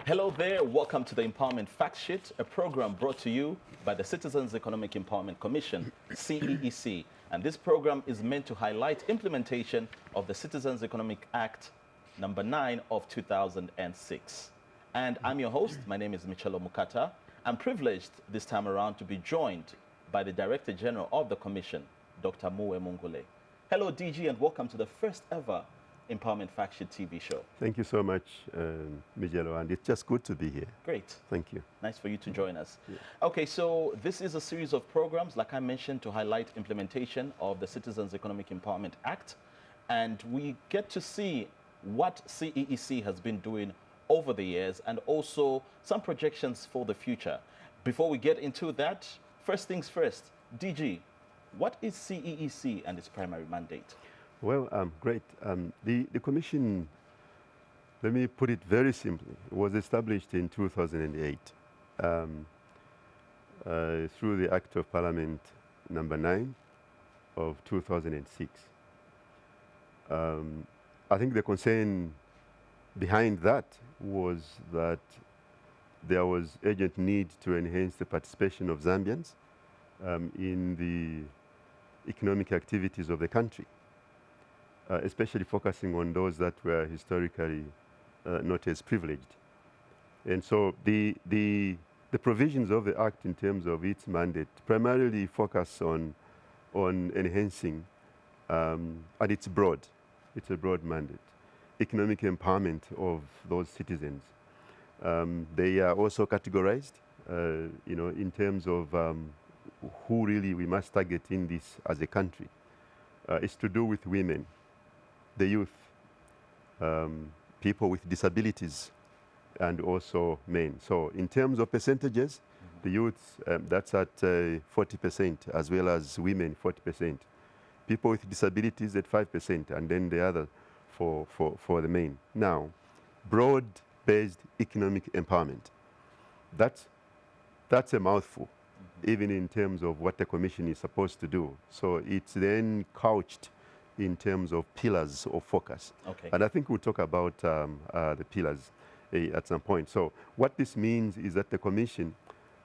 Hello there, welcome to the Empowerment Fact Sheet, a program brought to you by the Citizens Economic Empowerment Commission, CEEC. And this program is meant to highlight implementation of the Citizens Economic Act number 9 of 2006. And I'm your host, my name is Michelo Mukata. I'm privileged this time around to be joined by the Director General of the Commission, Dr. Muwe Mungule. Hello, DG, and welcome to the first ever Empowerment Fact Sheet TV show. Thank you so much, Mijelo, and it's just good to be here. Great. Thank you. Nice for you to join us. Yeah. Okay, so this is a series of programs, like I mentioned, to highlight implementation of the Citizens Economic Empowerment Act, and we get to see what CEEC has been doing over the years and also some projections for the future. Before we get into that, first things first, DG, what is CEEC and its primary mandate? Well, great. The Commission, let me put it very simply, was established in 2008 through the Act of Parliament number 9 of 2006. I think the concern behind that was that there was urgent need to enhance the participation of Zambians in the economic activities of the country. Especially focusing on those that were historically not as privileged. And so the provisions of the Act in terms of its mandate primarily focus on enhancing, and it's a broad mandate, economic empowerment of those citizens. They are also categorized, in terms of who really we must target in this as a country. It's to do with women, the youth, people with disabilities, and also men. So in terms of percentages, the youth, that's at 40%, as well as women, 40%. People with disabilities at 5%, and then the other for the men. Now, broad-based economic empowerment. That's a mouthful, even in terms of what the Commission is supposed to do. So it's then couched in terms of pillars of focus. Okay. And I think we'll talk about the pillars at some point. So what this means is that the Commission,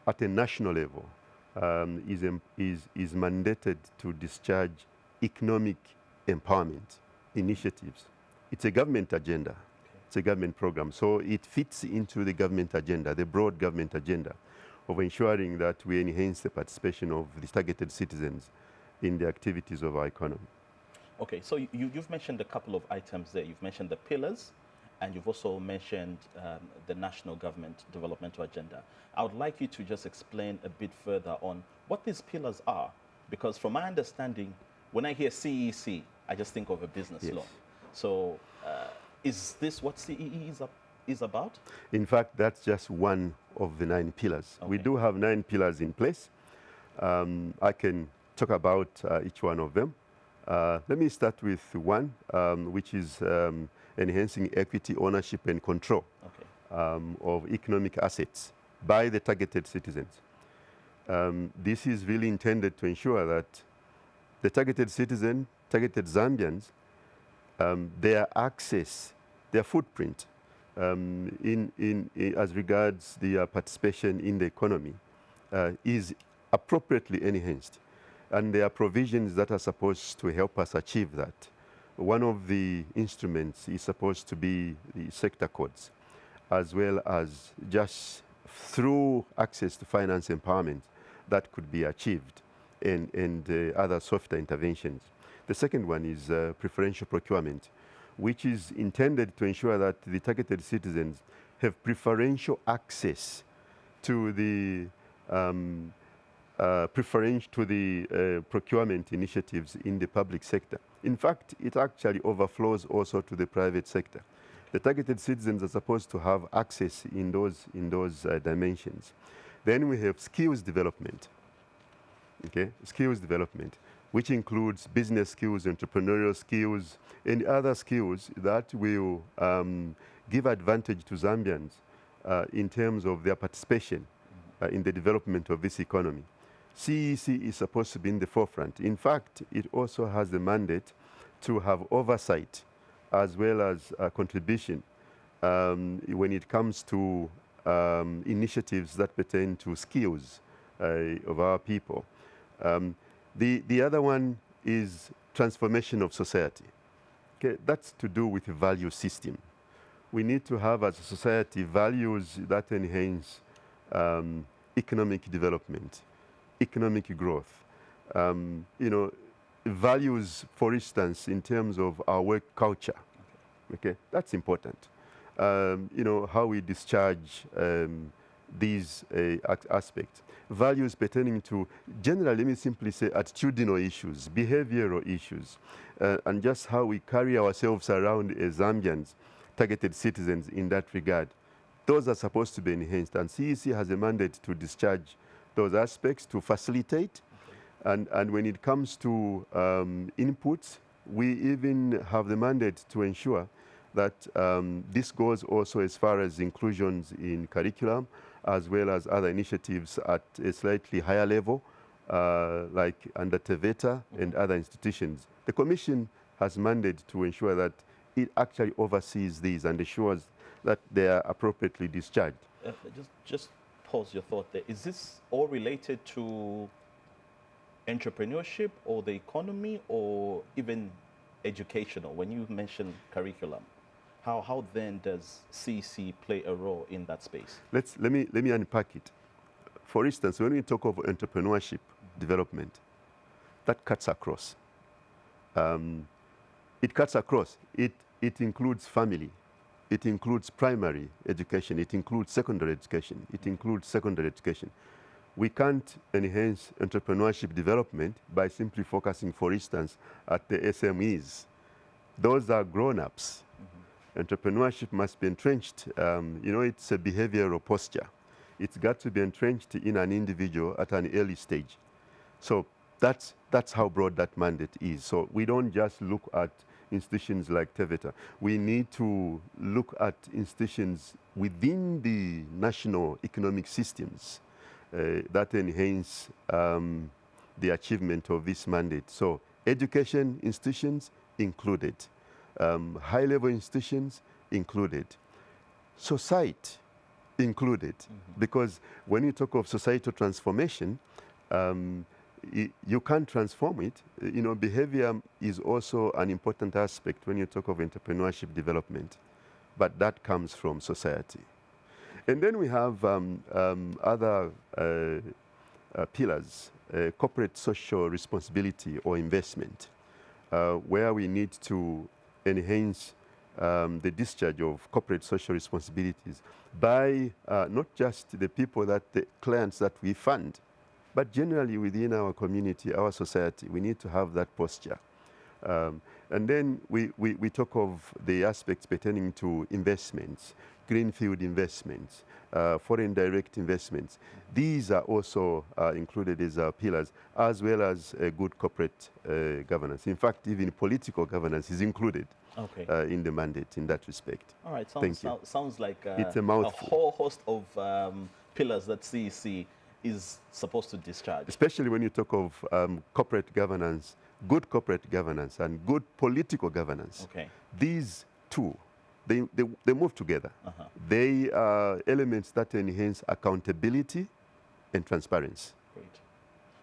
at a national level, is mandated to discharge economic empowerment initiatives. It's a government agenda. Okay. It's a government program. So it fits into the government agenda, the broad government agenda, of ensuring that we enhance the participation of the targeted citizens in the activities of our economy. Okay, so you've mentioned a couple of items there. You've mentioned the pillars, and you've also mentioned the national government developmental agenda. I would like you to just explain a bit further on what these pillars are, because from my understanding, when I hear CEC, I just think of a business law. So is this what CEE is about? In fact, that's just one of the 9 pillars. Okay. We do have 9 pillars in place. I can talk about each one of them. Let me start with one, which is enhancing equity, ownership, and control of economic assets by the targeted citizens. This is really intended to ensure that the targeted citizen, targeted Zambians, their access, their footprint as regards their participation in the economy is appropriately enhanced. And there are provisions that are supposed to help us achieve that. One of the instruments is supposed to be the sector codes, as well as just through access to finance empowerment that could be achieved, and other softer interventions. The second one is preferential procurement, which is intended to ensure that the targeted citizens have preferential access to the procurement initiatives in the public sector. In fact, it actually overflows also to the private sector. The targeted citizens are supposed to have access in those dimensions. Then we have skills development. Okay, skills development, which includes business skills, entrepreneurial skills, and other skills that will give advantage to Zambians in terms of their participation in the development of this economy. CEC is supposed to be in the forefront. In fact, it also has the mandate to have oversight as well as contribution when it comes to initiatives that pertain to skills of our people. The other one is transformation of society. Okay, that's to do with the value system. We need to have, as a society, values that enhance economic development, economic growth. Values, for instance, in terms of our work culture. Okay, that's important. How we discharge these aspects. Values pertaining to, generally, let me simply say, attitudinal issues, behavioral issues, and just how we carry ourselves around as Zambians, targeted citizens in that regard. Those are supposed to be enhanced, and CEC has a mandate to discharge those aspects, to facilitate. And when it comes to inputs, we even have the mandate to ensure that this goes also as far as inclusions in curriculum, as well as other initiatives at a slightly higher level, like under TVETA and other institutions. The Commission has mandate to ensure that it actually oversees these and ensures that they are appropriately discharged. Just pause your thought there. Is this all related to entrepreneurship or the economy or even educational? When you mention curriculum, how then does CEC play a role in that space? Let me unpack it. For instance, when we talk of entrepreneurship development, that cuts across. It cuts across. It includes family. It includes primary education. It includes secondary education. It includes secondary education. We can't enhance entrepreneurship development by simply focusing, for instance, at the SMEs. Those are grown-ups. Entrepreneurship must be entrenched. It's a behavioral posture. It's got to be entrenched in an individual at an early stage. So that's how broad that mandate is. So we don't just look at institutions like TVETA. We need to look at institutions within the national economic systems that enhance the achievement of this mandate. So education institutions included, high-level institutions included, society included, because when you talk of societal transformation, you can't transform it. Behavior is also an important aspect when you talk of entrepreneurship development, but that comes from society. And then we have other pillars, corporate social responsibility or investment, where we need to enhance the discharge of corporate social responsibilities by not just the people, the clients that we fund, but generally within our community, our society. We need to have that posture. And then we talk of the aspects pertaining to investments, greenfield investments, foreign direct investments. These are also included as pillars, as well as good corporate governance. In fact, even political governance is included in the mandate in that respect. All right, sounds like it's a whole host of pillars that CEC is supposed to discharge. Especially when you talk of corporate governance, good corporate governance, and good political governance. These two, they move together. They are elements that enhance accountability and transparency. Great.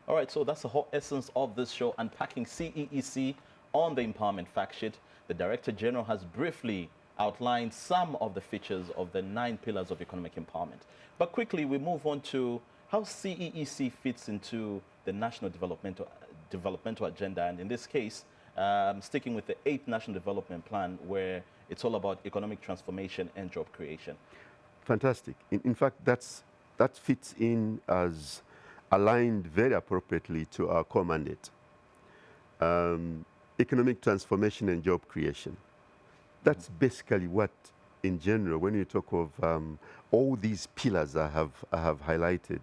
All right, so that's the whole essence of this show, unpacking CEEC on the Empowerment Fact Sheet. The Director General has briefly outlined some of the features of the 9 pillars of economic empowerment. But quickly, we move on to how CEEC fits into the national developmental agenda, and in this case, sticking with the 8th National Development Plan, where it's all about economic transformation and job creation. Fantastic. In fact, that fits in as aligned very appropriately to our core mandate. Economic transformation and job creation. That's basically what, in general, when you talk of all these pillars I have highlighted,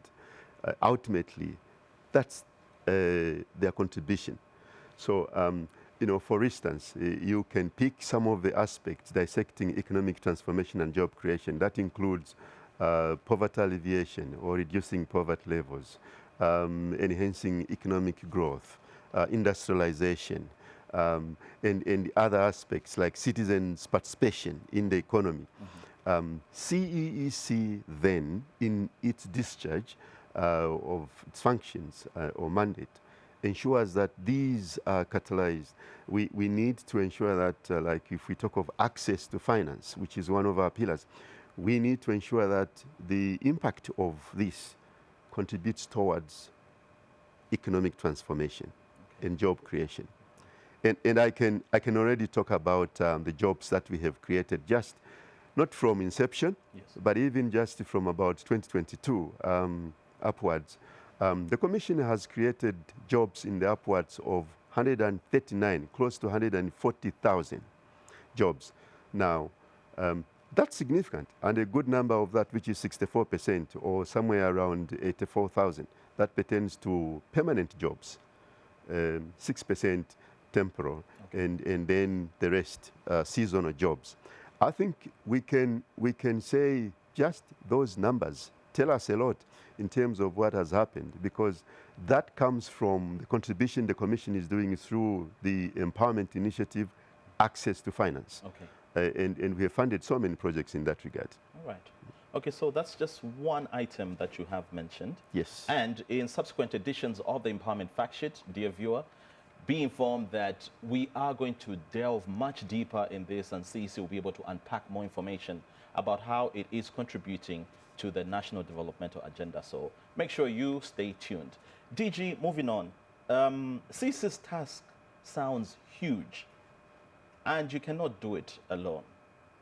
ultimately, that's their contribution. So, for instance, you can pick some of the aspects dissecting economic transformation and job creation. That includes poverty alleviation or reducing poverty levels, enhancing economic growth, industrialization, and other aspects like citizens' participation in the economy. CEEC then, in its discharge of its functions or mandate, ensures that these are catalyzed. We need to ensure that, like if we talk of access to finance, which is one of our pillars, we need to ensure that the impact of this contributes towards economic transformation and job creation. And I can already talk about the jobs that we have created, just not from inception, Yes. but even just from about 2022 upwards. The Commission has created jobs in the upwards of 139, close to 140,000 jobs. Now, that's significant, and a good number of that, which is 64%, or somewhere around 84,000, that pertains to permanent jobs, 6% temporal, Okay. and then the rest seasonal jobs. I think we can say just those numbers tell us a lot in terms of what has happened, because that comes from the contribution the Commission is doing through the Empowerment Initiative, access to finance. Okay. And we have funded so many projects in that regard. All right. Okay, so that's just one item that you have mentioned. Yes. And in subsequent editions of the Empowerment Fact Sheet, dear viewer, be informed that we are going to delve much deeper in this, and CEC will be able to unpack more information about how it is contributing to the national developmental agenda. So make sure you stay tuned. DG, moving on. CEC's task sounds huge, and you cannot do it alone.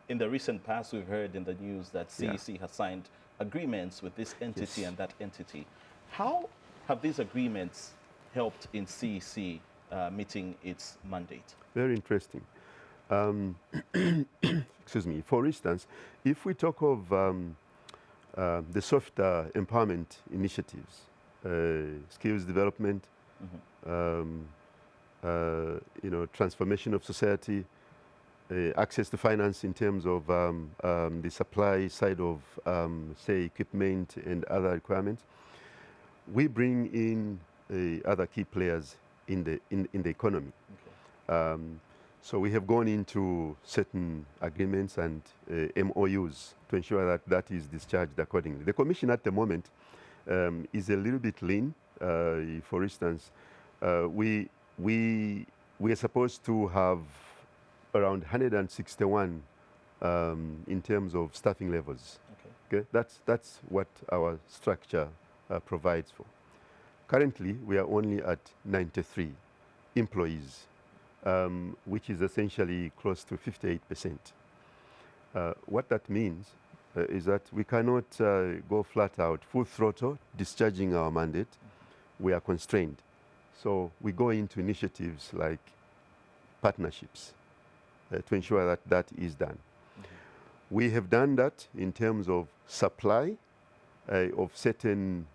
In the recent past, we've heard in the news that CEC has signed agreements with this entity and that entity. How have these agreements helped in CEC meeting its mandate? Very interesting. Excuse me. For instance, if we talk of the soft empowerment initiatives, skills development, transformation of society, access to finance in terms of the supply side of, say, equipment and other requirements, we bring in other key players in the economy. Okay. So we have gone into certain agreements and MOUs to ensure that that is discharged accordingly. The Commission at the moment is a little bit lean. For instance, we are supposed to have around 161 in terms of staffing levels. Okay. That's what our structure provides for. Currently, we are only at 93 employees, which is essentially close to 58%. What that means is that we cannot go flat out, full throttle, discharging our mandate. We are constrained. So we go into initiatives like partnerships to ensure that that is done. We have done that in terms of supply of certain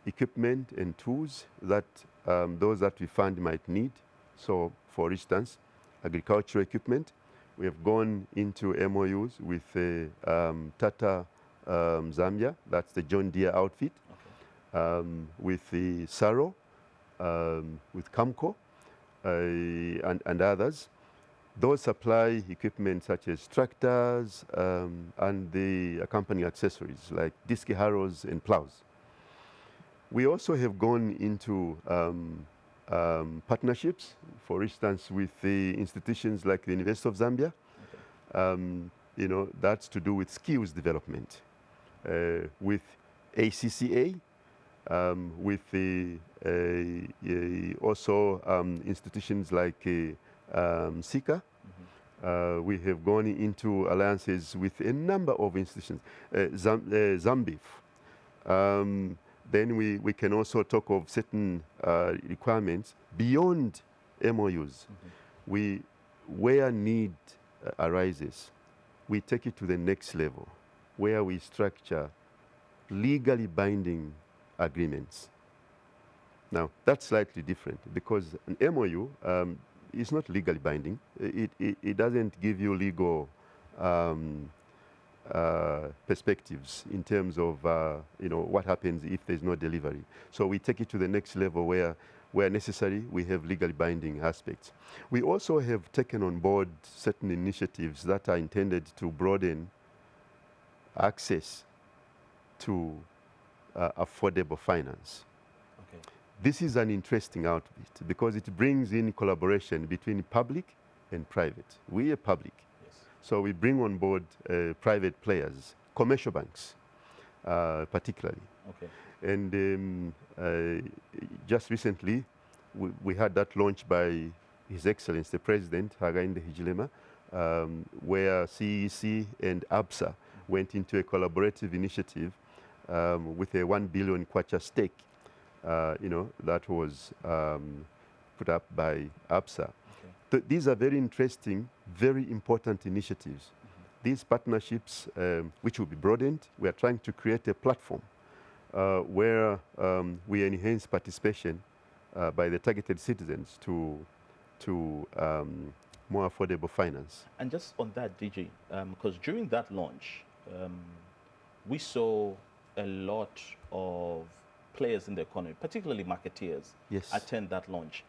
equipment and tools that those that we fund might need. So, for instance, agricultural equipment. We have gone into MOUs with Tata Zambia, that's the John Deere outfit, with the Saro, with Camco, and others. Those supply equipment such as tractors and the accompanying accessories like disc harrows and plows. We also have gone into partnerships, for instance, with the institutions like the University of Zambia. That's to do with skills development, with ACCA, with the also institutions like ceec. We have gone into alliances with a number of institutions, Zambif. Then we can also talk of certain requirements beyond MOUs. Where need arises, we take it to the next level, where we structure legally binding agreements. Now, that's slightly different because an MOU is not legally binding. It doesn't give you legal perspectives in terms of what happens if there's no delivery. So we take it to the next level where where necessary, we have legally binding aspects. We also have taken on board certain initiatives that are intended to broaden access to affordable finance. Okay. This is an interesting outfit because it brings in collaboration between public and private. We are public, Yes. so we bring on board private players, commercial banks particularly. Okay. And just recently, we had that launched by His Excellency the President, Hakainde Hichilema, where CEC and ABSA went into a collaborative initiative with a 1 billion kwacha stake, that was put up by ABSA. Okay. These are very interesting, very important initiatives. These partnerships, which will be broadened, we are trying to create a platform where we enhance participation by the targeted citizens to more affordable finance. And just on that, DG, because during that launch, we saw a lot of players in the economy, particularly marketeers, Yes. attend that launch.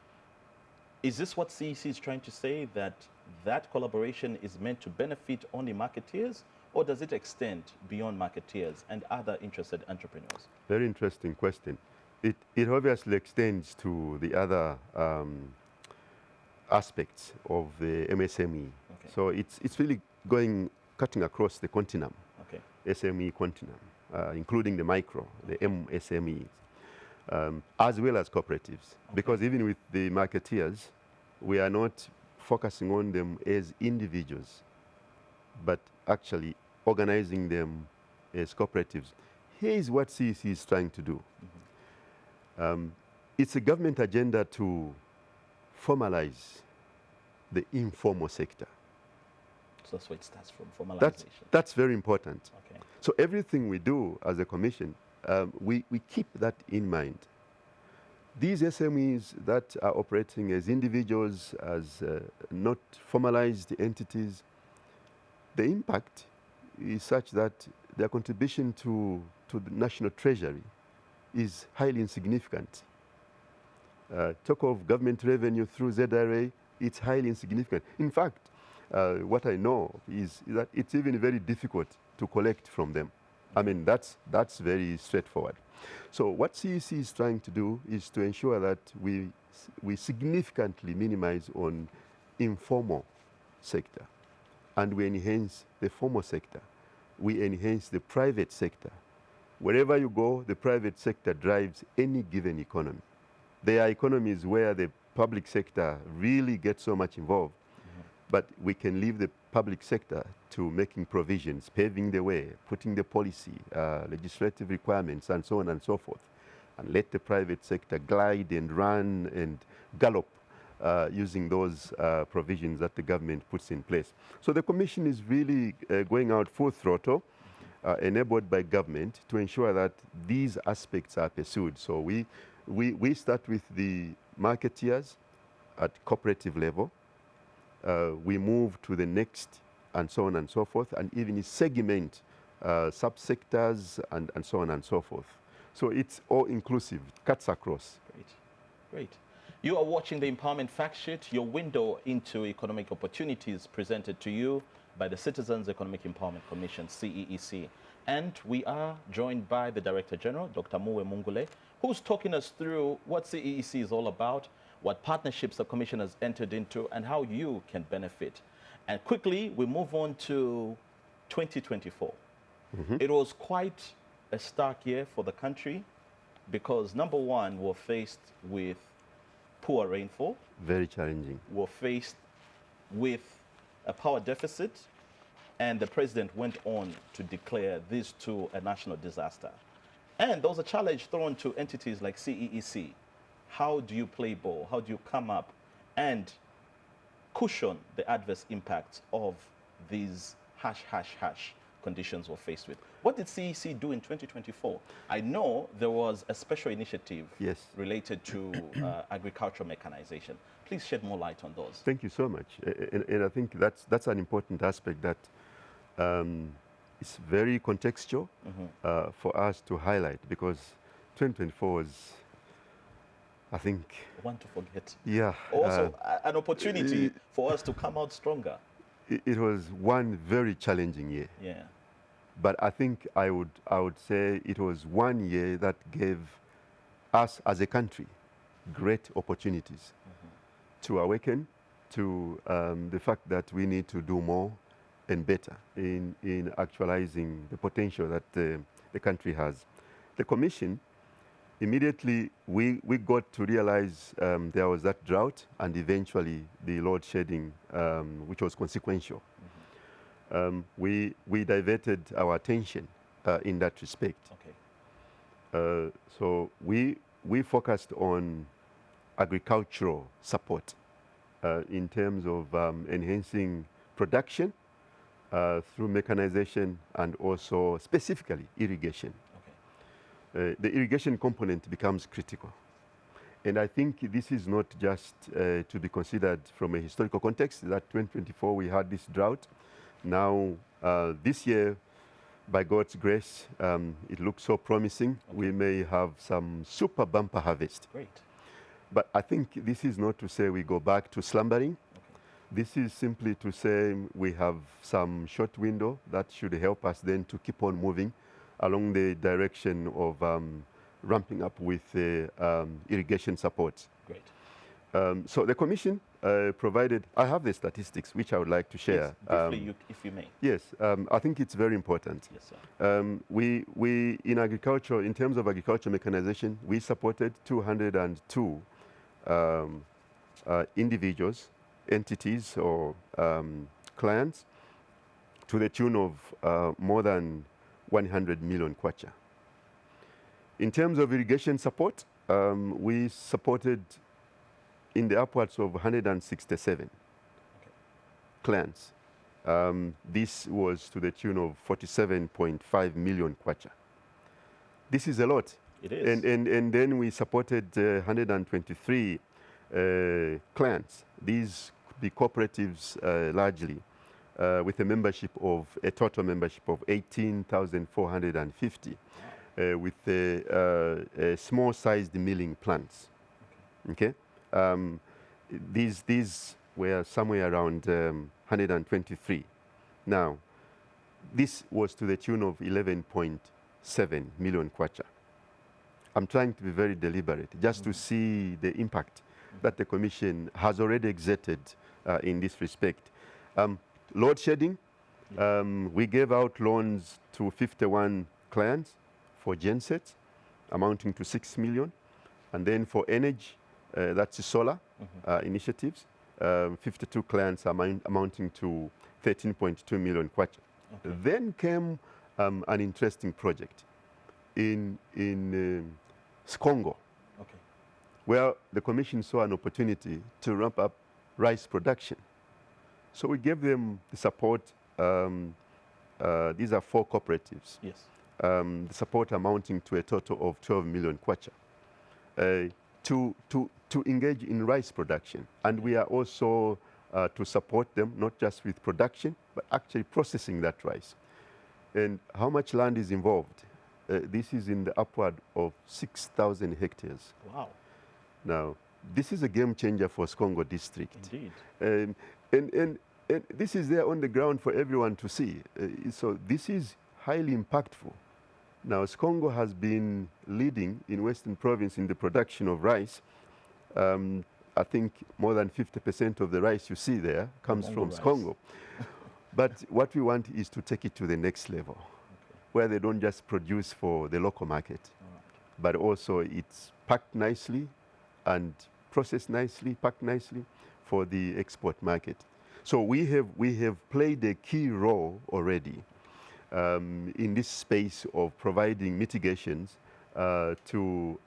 Is this what CEC is trying to say, that that collaboration is meant to benefit only marketeers, or does it extend beyond marketeers and other interested entrepreneurs? Very interesting question. It obviously extends to the other aspects of the MSME. Okay. So it's really cutting across the continuum, Okay. SME continuum, including the micro, the MSMEs, as well as cooperatives. Okay. Because even with the marketeers, we are not focusing on them as individuals, but actually organizing them as cooperatives. Here is what CEC is trying to do. It's a government agenda to formalize the informal sector. So that's where it starts from, formalization. That's very important. Okay. So everything we do as a commission, we keep that in mind. These SMEs that are operating as individuals, as not formalized entities, the impact is such that their contribution to the national treasury is highly insignificant. Talk of government revenue through ZRA, it's highly insignificant. In fact, what I know is that it's even very difficult to collect from them. I mean, that's very straightforward. So what CEC is trying to do is to ensure that we significantly minimize on informal sector, and we enhance the formal sector. We enhance the private sector. Wherever you go, the private sector drives any given economy. There are economies where the public sector really gets so much involved, but we can leave the public sector to making provisions, paving the way, putting the policy, legislative requirements, and so on and so forth, and let the private sector glide and run and gallop using those provisions that the government puts in place. So the Commission is really going out full throttle, enabled by government, to ensure that these aspects are pursued. So we start with the marketeers at cooperative level. We move to the next, and so on and so forth, and even segment subsectors and so on and so forth. So it's all inclusive, cuts across. Great, great. You are watching the Empowerment Fact Sheet, your window into economic opportunities presented to you by the Citizens Economic Empowerment Commission, CEEC. And we are joined by the Director General, Dr. Muwe Mungule, who's talking us through what CEEC is all about, what partnerships the Commission has entered into, and how you can benefit. And quickly, we move on to 2024. It was quite a stark year for the country because, number one, we're faced with poor rainfall. Very challenging. We're faced with a power deficit, and the president went on to declare these two a national disaster. And there was a challenge thrown to entities like CEEC. How do you play ball? How do you come up and cushion the adverse impacts of these conditions we're faced with? What did CEC do in 2024? I know there was a special initiative related to agricultural mechanization. Please shed more light on those. Thank you so much. And I think that's an important aspect that is very contextual for us to highlight, because 2024 was I think, One to forget. yeah. Also, an opportunity for us to come out stronger. It was one very challenging year. Yeah. But I think I would say it was one year that gave us as a country great opportunities to awaken to the fact that we need to do more and better in actualizing the potential that the country has. The Commission, immediately we got to realize there was that drought and eventually the load shedding, which was consequential. We diverted our attention in that respect. Okay. So we focused on agricultural support in terms of enhancing production through mechanization and also specifically irrigation. Okay. The irrigation component becomes critical. And I think this is not just to be considered from a historical context, that 2024 we had this drought. Now, this year, by God's grace, it looks so promising. Okay. We may have some super bumper harvest. Great. But I think this is not to say we go back to slumbering. Okay. This is simply to say we have some short window that should help us then to keep on moving along the direction of ramping up with irrigation support. Great. So the Commission provided, I have the statistics which I would like to share. Yes, briefly, if you may. Yes, I think it's very important. Yes, sir. We in agriculture, in terms of agriculture mechanization, we supported 202 individuals, entities or clients to the tune of more than 100 million kwacha. In terms of irrigation support, we supported in the upwards of 167 clients. This was to the tune of 47.5 million kwacha. This is a lot. It is. And then we supported 123 clients. These could be cooperatives largely, with a membership of, a total membership of 18,450, with small-sized milling plants. Okay. These were somewhere around 123. Now, this was to the tune of 11.7 million kwacha. I'm trying to be very deliberate, just to see the impact that the Commission has already exerted in this respect. Load shedding, we gave out loans to 51 clients for gensets, amounting to 6 million. And then for energy, that's solar initiatives, 52 clients amounting to 13.2 million kwacha. Okay. Then came an interesting project in Skongo, okay, where the Commission saw an opportunity to ramp up rice production. So we gave them the support. These are 4 cooperatives. yes, The support amounting to a total of 12 million kwacha to engage in rice production. And we are also to support them, not just with production, but actually processing that rice. And how much land is involved? This is in the upward of 6,000 hectares. Wow. Now, this is a game changer for Skongo district. Indeed. And this is there on the ground for everyone to see. So this is highly impactful. Now, Skongo has been leading in Western Province in the production of rice. I think more than 50% of the rice you see there comes from Skongo. But what we want is to take it to the next level, where they don't just produce for the local market, but also it's packed nicely and processed nicely, packed nicely for the export market. So we have played a key role already in this space of providing mitigations to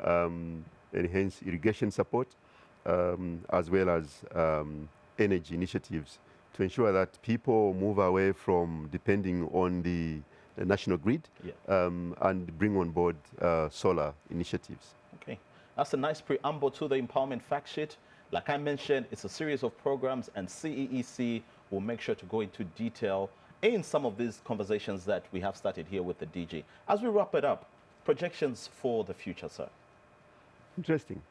enhance irrigation support, as well as energy initiatives to ensure that people move away from depending on the national grid, and bring on board solar initiatives. Okay, that's a nice preamble to the Empowerment Fact Sheet. Like I mentioned, it's a series of programs, and CEEC will make sure to go into detail in some of these conversations that we have started here with the DG. As we wrap it up, projections for the future, sir. Interesting.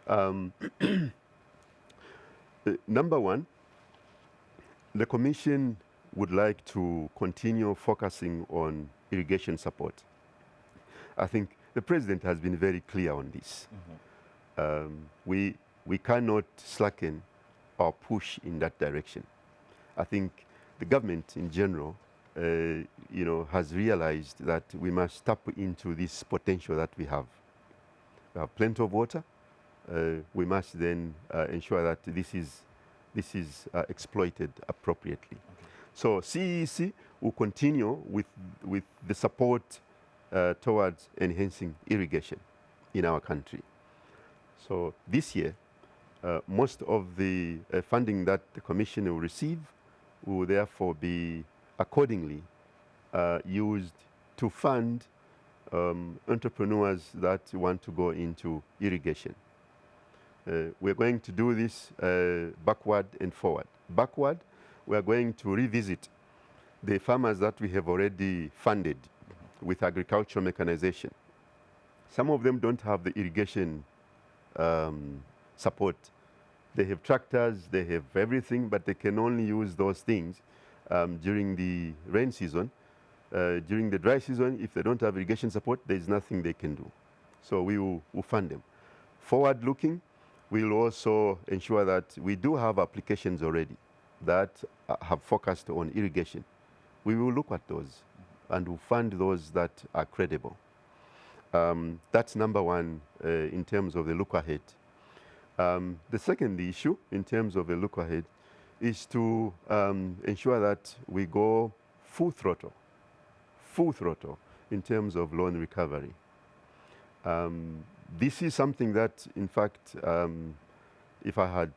Um, Number one, the Commission would like to continue focusing on irrigation support. I think the President has been very clear on this. We cannot slacken our push in that direction. I think the government in general, has realized that we must tap into this potential that we have. We have plenty of water. We must then ensure that this is exploited appropriately. Okay. So CEC will continue with the support towards enhancing irrigation in our country. So this year, most of the funding that the Commission will receive will therefore be accordingly used to fund entrepreneurs that want to go into irrigation. We're going to do this backward and forward. Backward, we are going to revisit the farmers that we have already funded with agricultural mechanization. Some of them don't have the irrigation support. They have tractors, they have everything, but they can only use those things during the rain season. During the dry season, if they don't have irrigation support, there's nothing they can do. So we will fund them. Forward looking, we'll also ensure that we do have applications already that have focused on irrigation. We will look at those and we'll fund those that are credible. That's number one in terms of the look ahead. The second issue in terms of the look ahead is to ensure that we go full throttle in terms of loan recovery. This is something that, in fact, if I had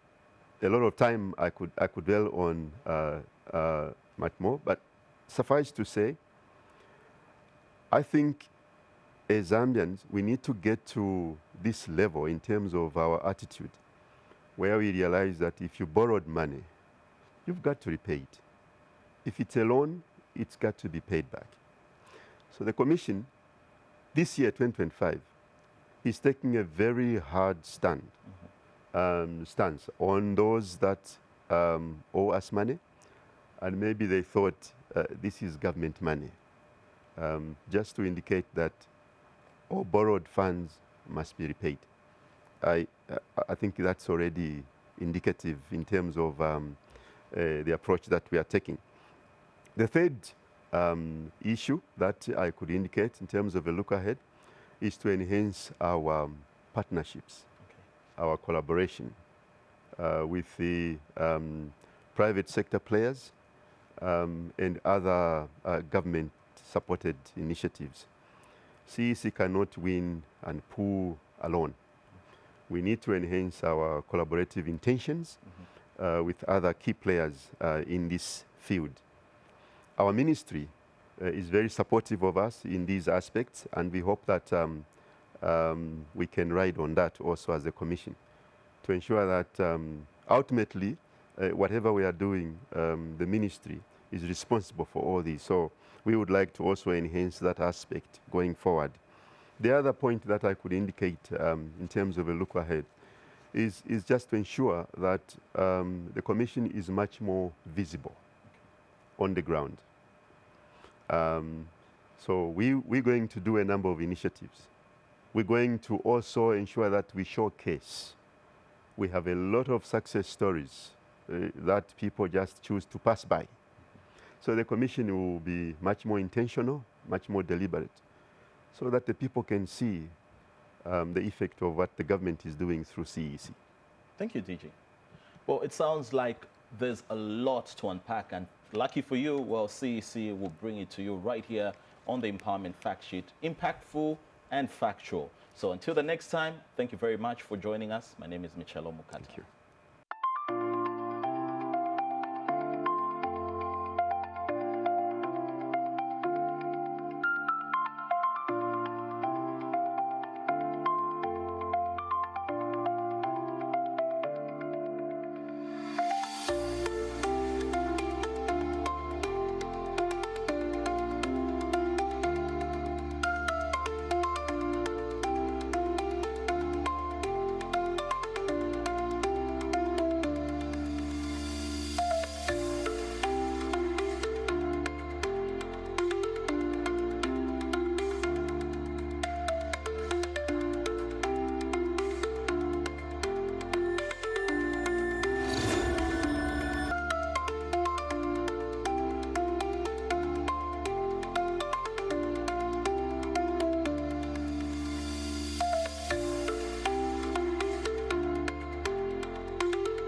a lot of time, I could dwell on much more. But suffice to say, I think as Zambians, we need to get to this level in terms of our attitude, where we realize that if you borrowed money, you've got to repay it. If it's a loan, it's got to be paid back. So the Commission, this year, 2025, is taking a very hard stance on those that owe us money, and maybe they thought this is government money, just to indicate that all borrowed funds must be repaid. I think that's already indicative in terms of the approach that we are taking. The third issue that I could indicate in terms of a look ahead is to enhance our partnerships, our collaboration with the private sector players and other government-supported initiatives. CEC cannot win and pull alone. We need to enhance our collaborative intentions with other key players in this field. Our ministry is very supportive of us in these aspects, and we hope that we can ride on that also as a Commission to ensure that ultimately, whatever we are doing, the ministry is responsible for all this. So we would like to also enhance that aspect going forward. The other point that I could indicate in terms of a look ahead is just to ensure that the Commission is much more visible on the ground. So we're going to do a number of initiatives. We're going to also ensure that we showcase. We have a lot of success stories that people just choose to pass by. So the Commission will be much more intentional, much more deliberate, so that the people can see the effect of what the government is doing through CEC. Thank you, DG. Well, it sounds like there's a lot to unpack, and lucky for you, well, CEC will bring it to you right here on the Empowerment Fact Sheet, impactful and factual. So until the next time, thank you very much for joining us. My name is Michelo Mukata. Thank you.